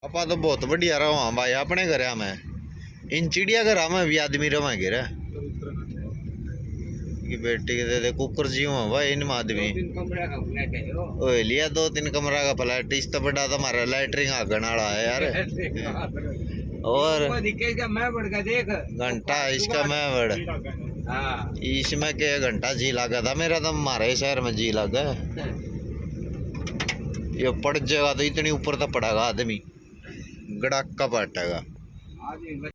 आपा तो बहुत बढ़िया रहा भाई अपने घर में इन चिड़ियाघर में भी आदमी रवा गिर की बेटी के दे कुकर जी हुआ भाई इन आदमी ओ लिया 2-3 कमरा का फ्लैट इस तो बड़ा तुम्हारा लैटरिंग आगन वाला है यार। और घंटा इसका मैं बड़ इसमें के घंटा जी लगा था मेरा तो हमारे शहर में जी लगा ये पड़ जाएगा तो इतनी ऊपर तो पड़ेगा आदमी गड़ाका पटेगा।